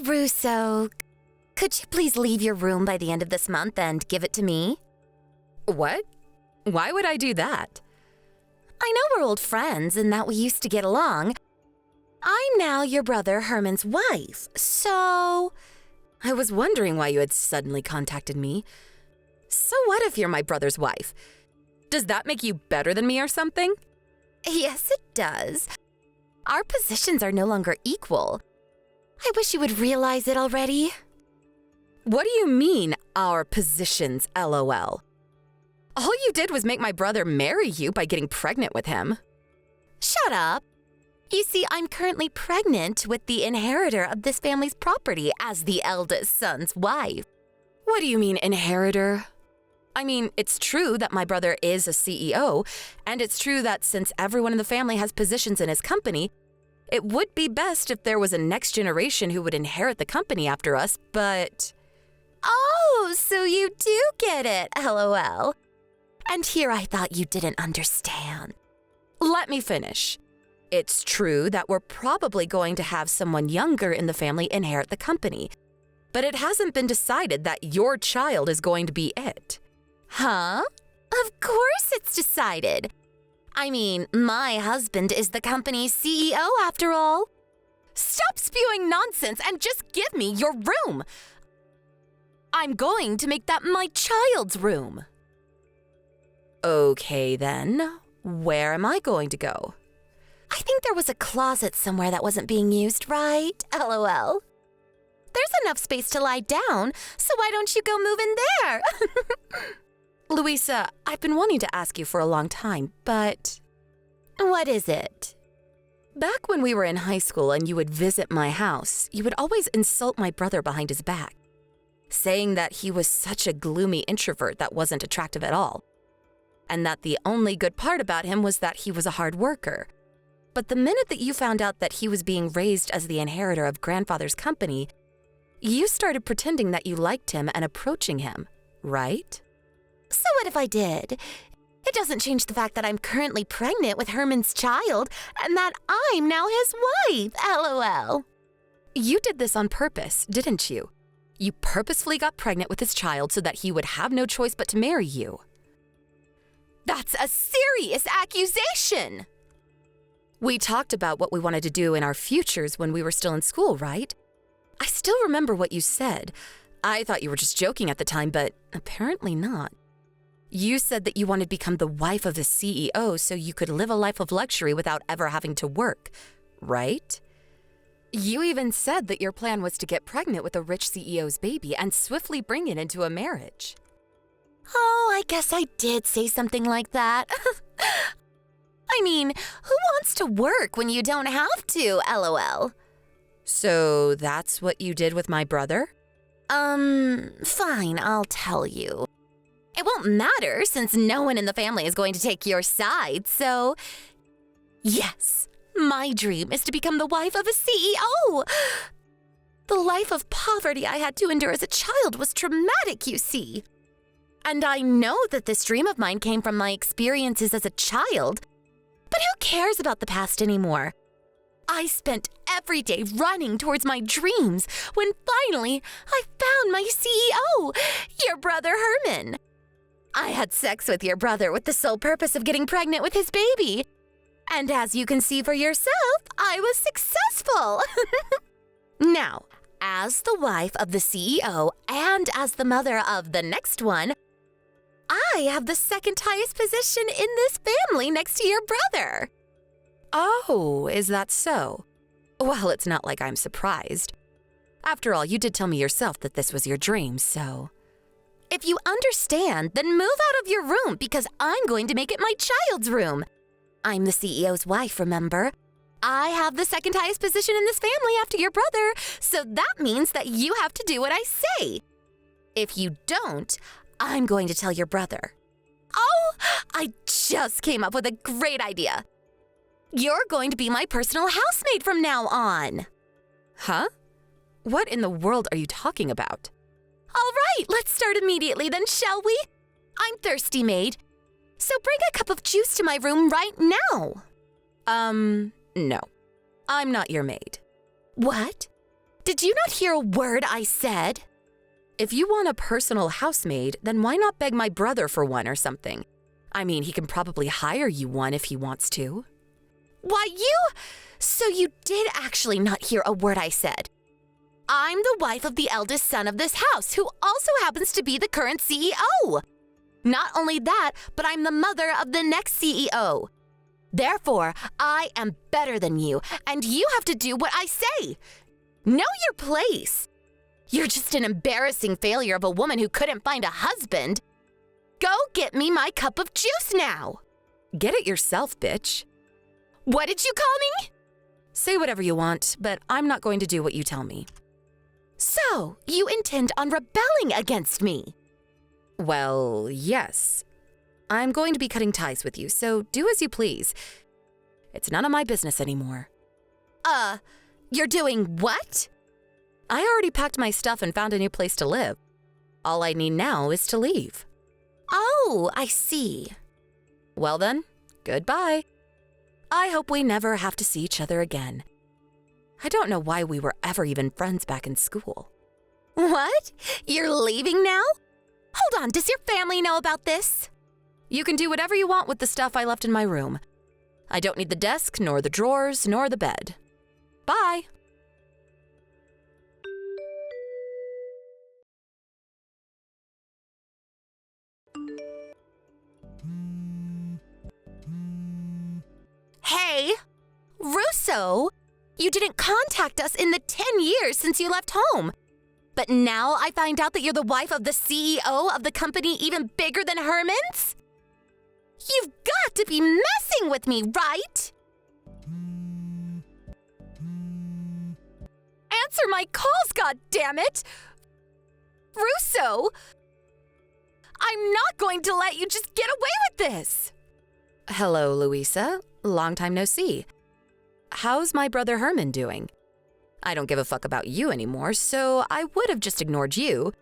Russo, could you please leave your room by the end of this month and give it to me? What? Why would I do that? I know we're old friends and that we used to get along. I'm now your brother Herman's wife, so... I was wondering why you had suddenly contacted me. So what if you're my brother's wife? Does that make you better than me or something? Yes, it does. Our positions are no longer equal. I wish you would realize it already. What do you mean, our positions, LOL? All you did was make my brother marry you by getting pregnant with him. Shut up. You see, I'm currently pregnant with the inheritor of this family's property as the eldest son's wife. What do you mean, inheritor? I mean, it's true that my brother is a CEO, and it's true that since everyone in the family has positions in his company, it would be best if there was a next generation who would inherit the company after us, but... Oh, so you do get it, LOL. And here I thought you didn't understand. Let me finish. It's true that we're probably going to have someone younger in the family inherit the company, but it hasn't been decided that your child is going to be it. Huh? Of course it's decided. I mean, my husband is the company's CEO after all. Stop spewing nonsense and just give me your room. I'm going to make that my child's room. Okay then, where am I going to go? I think there was a closet somewhere that wasn't being used, right? LOL. There's enough space to lie down, so why don't you go move in there? Louisa, I've been wanting to ask you for a long time, but... What is it? Back when we were in high school and you would visit my house, you would always insult my brother behind his back, saying that he was such a gloomy introvert that wasn't attractive at all, and that the only good part about him was that he was a hard worker. But the minute that you found out that he was being raised as the inheritor of grandfather's company, you started pretending that you liked him and approaching him, right? So what if I did? It doesn't change the fact that I'm currently pregnant with Herman's child and that I'm now his wife, LOL. You did this on purpose, didn't you? You purposefully got pregnant with his child so that he would have no choice but to marry you. That's a serious accusation! We talked about what we wanted to do in our futures when we were still in school, right? I still remember what you said. I thought you were just joking at the time, but apparently not. You said that you wanted to become the wife of the CEO so you could live a life of luxury without ever having to work, right? You even said that your plan was to get pregnant with a rich CEO's baby and swiftly bring it into a marriage. Oh, I guess I did say something like that. I mean, who wants to work when you don't have to, LOL? So that's what you did with my brother? Fine, I'll tell you. It won't matter since no one in the family is going to take your side, so... Yes, my dream is to become the wife of a CEO. The life of poverty I had to endure as a child was traumatic, you see. And I know that this dream of mine came from my experiences as a child. But who cares about the past anymore? I spent every day running towards my dreams when finally I found my CEO, your brother Herman. I had sex with your brother with the sole purpose of getting pregnant with his baby. And as you can see for yourself, I was successful. Now, as the wife of the CEO and as the mother of the next one, I have the second highest position in this family next to your brother. Oh, is that so? Well, it's not like I'm surprised. After all, you did tell me yourself that this was your dream, so... If you understand, then move out of your room because I'm going to make it my child's room. I'm the CEO's wife, remember? I have the second highest position in this family after your brother, so that means that you have to do what I say. If you don't, I'm going to tell your brother. Oh, I just came up with a great idea. You're going to be my personal housemaid from now on. Huh? What in the world are you talking about? All right, let's start immediately then, shall we? I'm thirsty, maid. So bring a cup of juice to my room right now. No. I'm not your maid. What? Did you not hear a word I said? If you want a personal housemaid, then why not beg my brother for one or something? I mean, he can probably hire you one if he wants to. Why, So you did actually not hear a word I said. I'm the wife of the eldest son of this house, who also happens to be the current CEO. Not only that, but I'm the mother of the next CEO. Therefore, I am better than you, and you have to do what I say. Know your place. You're just an embarrassing failure of a woman who couldn't find a husband. Go get me my cup of juice now. Get it yourself, bitch. What did you call me? Say whatever you want, but I'm not going to do what you tell me. So, you intend on rebelling against me? Well, yes. I'm going to be cutting ties with you, so do as you please. It's none of my business anymore. You're doing what? I already packed my stuff and found a new place to live. All I need now is to leave. Oh, I see. Well then, goodbye. I hope we never have to see each other again. I don't know why we were ever even friends back in school. What? You're leaving now? Hold on, does your family know about this? You can do whatever you want with the stuff I left in my room. I don't need the desk, nor the drawers, nor the bed. Bye. Hey, Russo, you didn't contact us in the 10 years since you left home. But now I find out that you're the wife of the CEO of the company even bigger than Herman's? You've got to be messing with me, right? Answer my calls, goddammit! Russo! I'm not going to let you just get away with this! Hello, Louisa. Long time no see. How's my brother Herman doing? I don't give a fuck about you anymore, so I would have just ignored you.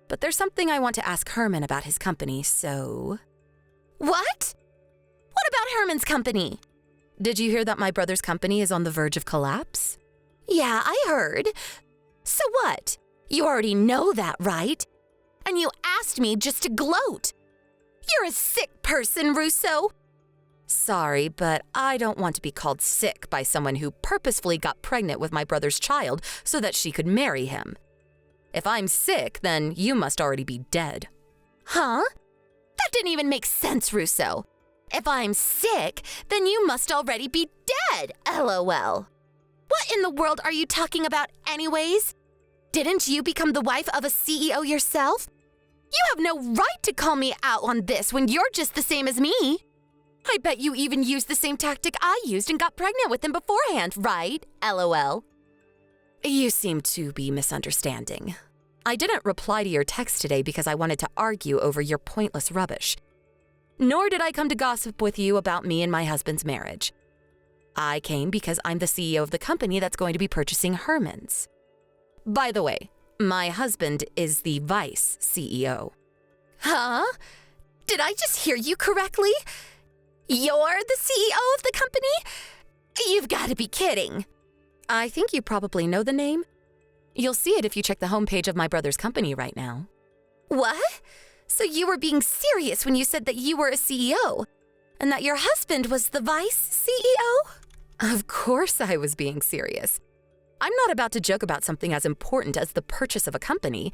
But there's something I want to ask Herman about his company, so... What? What about Herman's company? Did you hear that my brother's company is on the verge of collapse? Yeah, I heard. So what? You already know that, right? And you asked me just to gloat. You're a sick person, Russo. Sorry, but I don't want to be called sick by someone who purposefully got pregnant with my brother's child so that she could marry him. If I'm sick, then you must already be dead. Huh? That didn't even make sense, Russo. If I'm sick, then you must already be dead, LOL. What in the world are you talking about anyways? Didn't you become the wife of a CEO yourself? You have no right to call me out on this when you're just the same as me. I bet you even used the same tactic I used and got pregnant with him beforehand, right? LOL. You seem to be misunderstanding. I didn't reply to your text today because I wanted to argue over your pointless rubbish. Nor did I come to gossip with you about me and my husband's marriage. I came because I'm the CEO of the company that's going to be purchasing Herman's. By the way, my husband is the vice CEO. Huh? Did I just hear you correctly? You're the CEO of the company? You've got to be kidding. I think you probably know the name. You'll see it if you check the homepage of my brother's company right now. What? So you were being serious when you said that you were a CEO, and that your husband was the vice CEO? Of course I was being serious. I'm not about to joke about something as important as the purchase of a company.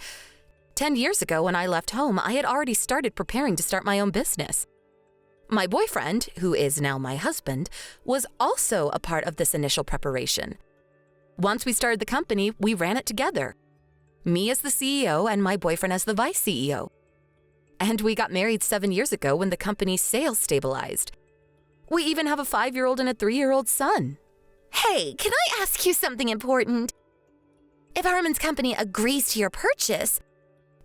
10 years ago, when I left home, I had already started preparing to start my own business. My boyfriend, who is now my husband, was also a part of this initial preparation. Once we started the company, we ran it together. Me as the CEO and my boyfriend as the vice CEO. And we got married 7 years ago when the company's sales stabilized. We even have a 5-year-old and a 3-year-old son. Hey, can I ask you something important? If Herman's company agrees to your purchase,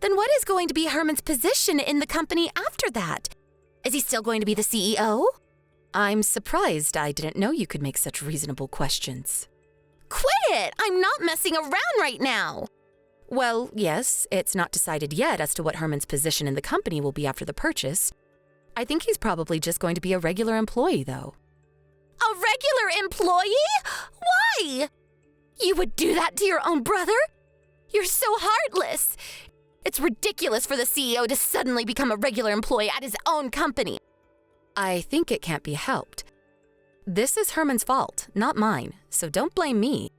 then what is going to be Herman's position in the company after that? Is he still going to be the CEO? I'm surprised I didn't know you could make such reasonable questions. Quit it! I'm not messing around right now! Well, yes, it's not decided yet as to what Herman's position in the company will be after the purchase. I think he's probably just going to be a regular employee, though. A regular employee? Why? You would do that to your own brother? You're so heartless. It's ridiculous for the CEO to suddenly become a regular employee at his own company. I think it can't be helped. This is Herman's fault, not mine, so don't blame me.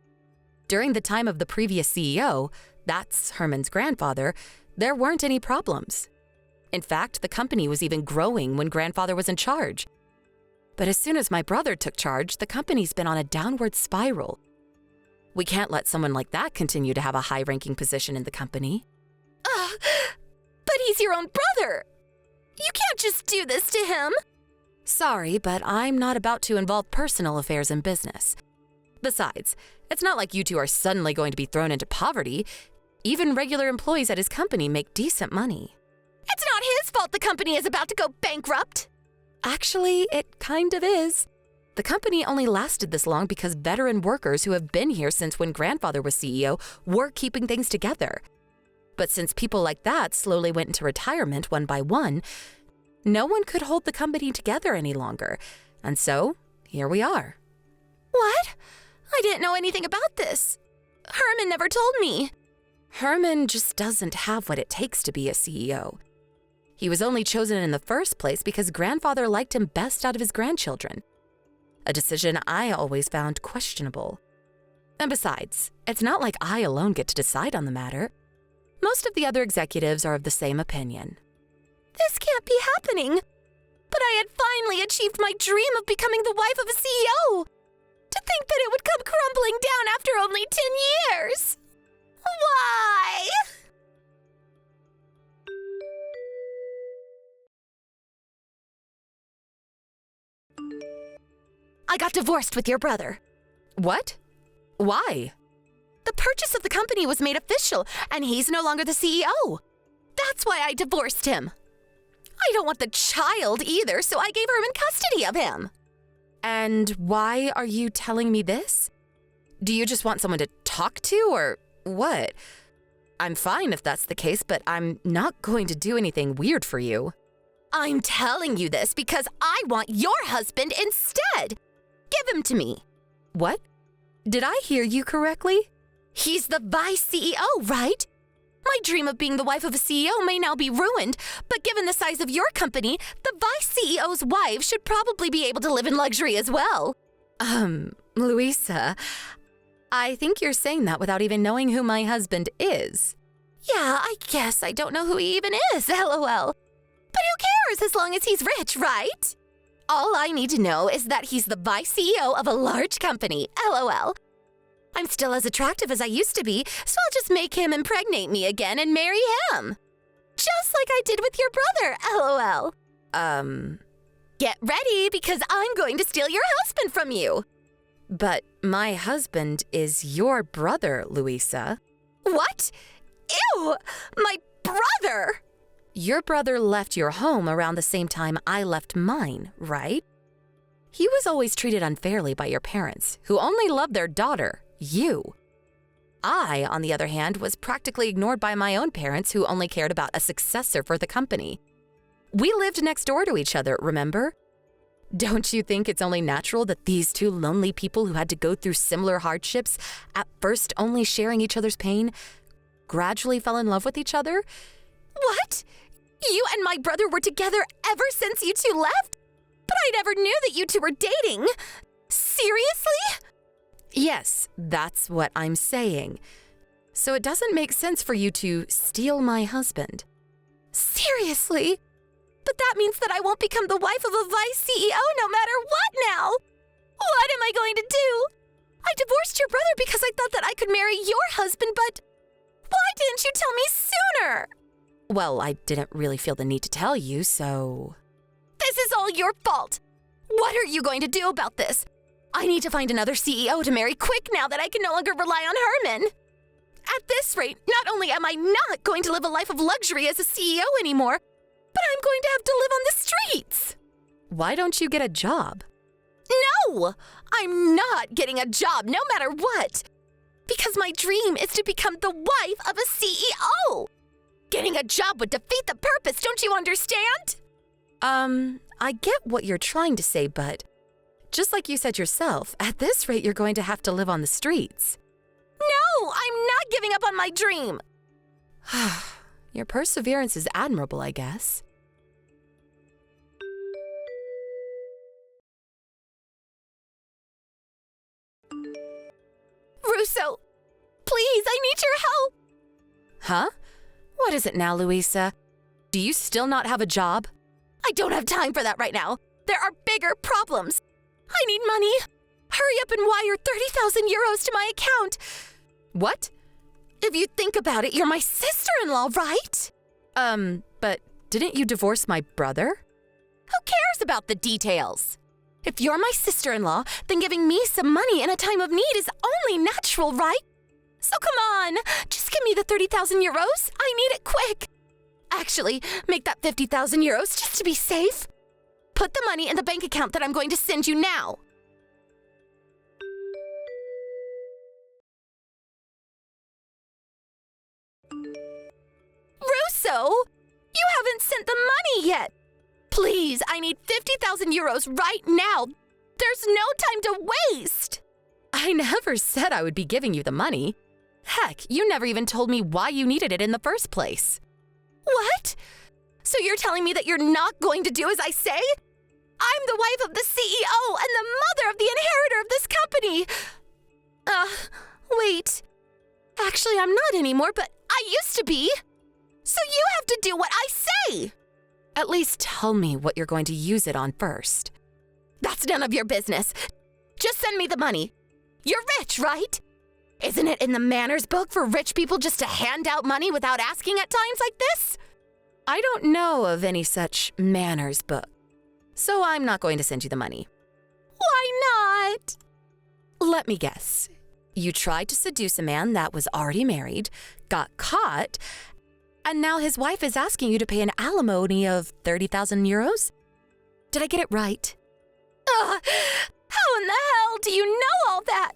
During the time of the previous CEO, that's Herman's grandfather, there weren't any problems. In fact, the company was even growing when grandfather was in charge. But as soon as my brother took charge, the company's been on a downward spiral. We can't let someone like that continue to have a high-ranking position in the company. But he's your own brother. You can't just do this to him. Sorry, but I'm not about to involve personal affairs in business. Besides, it's not like you two are suddenly going to be thrown into poverty. Even regular employees at his company make decent money. It's not his fault the company is about to go bankrupt. Actually, it kind of is. The company only lasted this long because veteran workers who have been here since when grandfather was CEO were keeping things together. But since people like that slowly went into retirement one by one, no one could hold the company together any longer. And so, here we are. What? I didn't know anything about this. Herman never told me. Herman just doesn't have what it takes to be a CEO. He was only chosen in the first place because grandfather liked him best out of his grandchildren. A decision I always found questionable. And besides, it's not like I alone get to decide on the matter. Most of the other executives are of the same opinion. This can't be happening. But I had finally achieved my dream of becoming the wife of a CEO. To think that it would come crumbling down after only 10 years. Why? I got divorced with your brother. What? Why? The purchase of the company was made official, and he's no longer the CEO. That's why I divorced him. I don't want the child either, so I gave Herman custody of him. And why are you telling me this? Do you just want someone to talk to, or what? I'm fine if that's the case, but I'm not going to do anything weird for you. I'm telling you this because I want your husband instead. Give him to me. What? Did I hear you correctly? He's the vice CEO, right? My dream of being the wife of a CEO may now be ruined, but given the size of your company, the vice CEO's wife should probably be able to live in luxury as well. Louisa, I think you're saying that without even knowing who my husband is. Yeah, I guess I don't know who he even is, LOL. But who cares as long as he's rich, right? All I need to know is that he's the vice CEO of a large company, LOL. I'm still as attractive as I used to be, so I'll just make him impregnate me again and marry him. Just like I did with your brother, LOL. Get ready, because I'm going to steal your husband from you. But my husband is your brother, Louisa. What? Ew! My brother! Your brother left your home around the same time I left mine, right? He was always treated unfairly by your parents, who only loved their daughter, you. I, on the other hand, was practically ignored by my own parents, who only cared about a successor for the company. We lived next door to each other, remember? Don't you think it's only natural that these two lonely people who had to go through similar hardships, at first only sharing each other's pain, gradually fell in love with each other? What? You and my brother were together ever since you two left? But I never knew that you two were dating. Seriously? Yes, that's what I'm saying. So it doesn't make sense for you to steal my husband. Seriously? But that means that I won't become the wife of a vice CEO no matter what now. What am I going to do? I divorced your brother because I thought that I could marry your husband, but why didn't you tell me sooner? Well, I didn't really feel the need to tell you, so... This is all your fault. What are you going to do about this? I need to find another CEO to marry quick now that I can no longer rely on Herman. At this rate, not only am I not going to live a life of luxury as a CEO anymore, but I'm going to have to live on the streets. Why don't you get a job? No! I'm not getting a job no matter what. Because my dream is to become the wife of a CEO. Getting a job would defeat the purpose, don't you understand? I get what you're trying to say, but just like you said yourself, at this rate you're going to have to live on the streets. up on my dream. Your perseverance is admirable, I guess. Russo, please, I need your help. Huh? What is it now, Louisa? Do you still not have a job? I don't have time for that right now. There are bigger problems. I need money. Hurry up and wire 30,000 euros to my account. What? If you think about it, you're my sister-in-law, right? But didn't you divorce my brother? Who cares about the details? If you're my sister-in-law, then giving me some money in a time of need is only natural, right? So come on, just give me the 30,000 euros. I need it quick. Actually, make that 50,000 euros just to be safe. Put the money in the bank account that I'm going to send you now. Russo, you haven't sent the money yet. Please, I need 50,000 euros right now. There's no time to waste. I never said I would be giving you the money. Heck, you never even told me why you needed it in the first place. What? So you're telling me that you're not going to do as I say? I'm the wife of the CEO and the mother of the inheritor of this company. Wait. Actually, I'm not anymore, but I used to be. So you have to do what I say. At least tell me what you're going to use it on first. That's none of your business. Just send me the money. You're rich, right? Isn't it in the manners book for rich people just to hand out money without asking at times like this? I don't know of any such manners book, so I'm not going to send you the money. Why not? Let me guess. You tried to seduce a man that was already married, got caught, and now his wife is asking you to pay an alimony of 30,000 euros? Did I get it right? How in the hell do you know all that?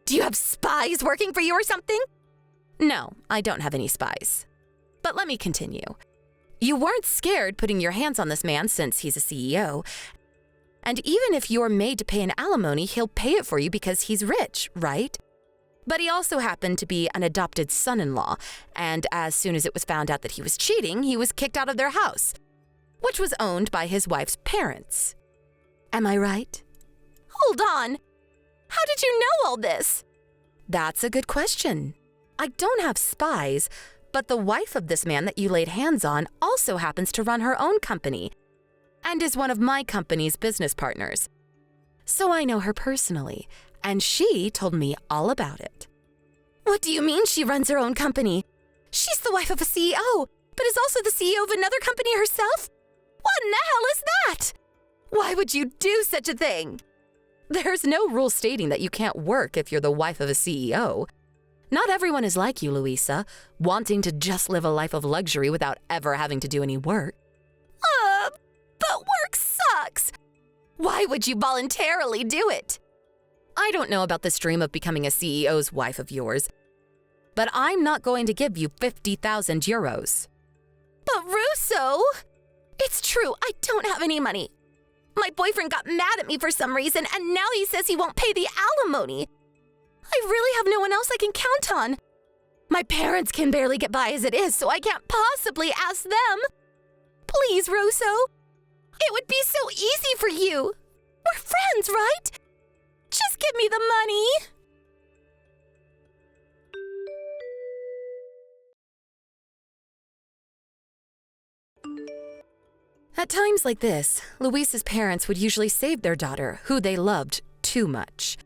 Do you have spies working for you or something? No, I don't have any spies. But let me continue. You weren't scared putting your hands on this man since he's a CEO. And even if you're made to pay an alimony, he'll pay it for you because he's rich, right? But he also happened to be an adopted son-in-law, and as soon as it was found out that he was cheating, he was kicked out of their house, which was owned by his wife's parents. Am I right? Hold on. How did you know all this? That's a good question. I don't have spies, but the wife of this man that you laid hands on also happens to run her own company and is one of my company's business partners. So I know her personally, and she told me all about it. What do you mean she runs her own company? She's the wife of a CEO, but is also the CEO of another company herself? What in the hell is that? Why would you do such a thing? There's no rule stating that you can't work if you're the wife of a CEO. Not everyone is like you, Louisa, wanting to just live a life of luxury without ever having to do any work. But work sucks. Why would you voluntarily do it? I don't know about this dream of becoming a CEO's wife of yours, but I'm not going to give you 50,000 euros. But Russo, it's true, I don't have any money. My boyfriend got mad at me for some reason, and now he says he won't pay the alimony. I really have no one else I can count on. My parents can barely get by as it is, so I can't possibly ask them. Please, Russo. It would be so easy for you. We're friends, right? Just give me the money. At times like this, Luisa's parents would usually save their daughter, who they loved too much.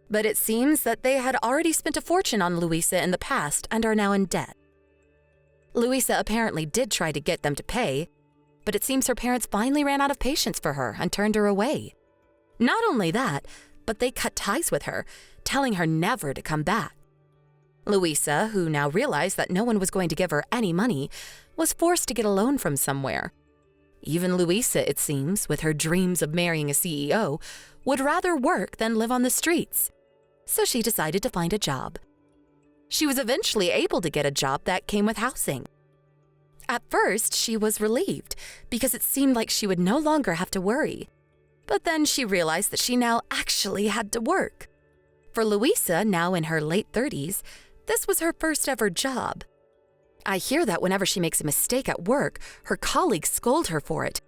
But it seems that they had already spent a fortune on Luisa in the past and are now in debt. Luisa apparently did try to get them to pay, but it seems her parents finally ran out of patience for her and turned her away. Not only that, but they cut ties with her, telling her never to come back. Luisa, who now realized that no one was going to give her any money, was forced to get a loan from somewhere. Even Luisa, it seems, with her dreams of marrying a CEO, would rather work than live on the streets. So she decided to find a job. She was eventually able to get a job that came with housing. At first, she was relieved because it seemed like she would no longer have to worry. But then she realized that she now actually had to work. For Luisa, now in her late 30s, this was her first ever job. I hear that whenever she makes a mistake at work, her colleagues scold her for it.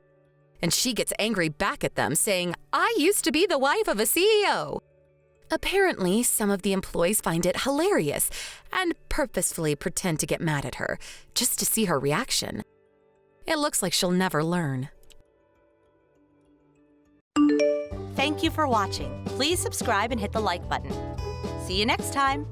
And she gets angry back at them, saying, "I used to be the wife of a CEO." Apparently, some of the employees find it hilarious and purposefully pretend to get mad at her, just to see her reaction. It looks like she'll never learn. Thank you for watching. Please subscribe and hit the like button. See you next time.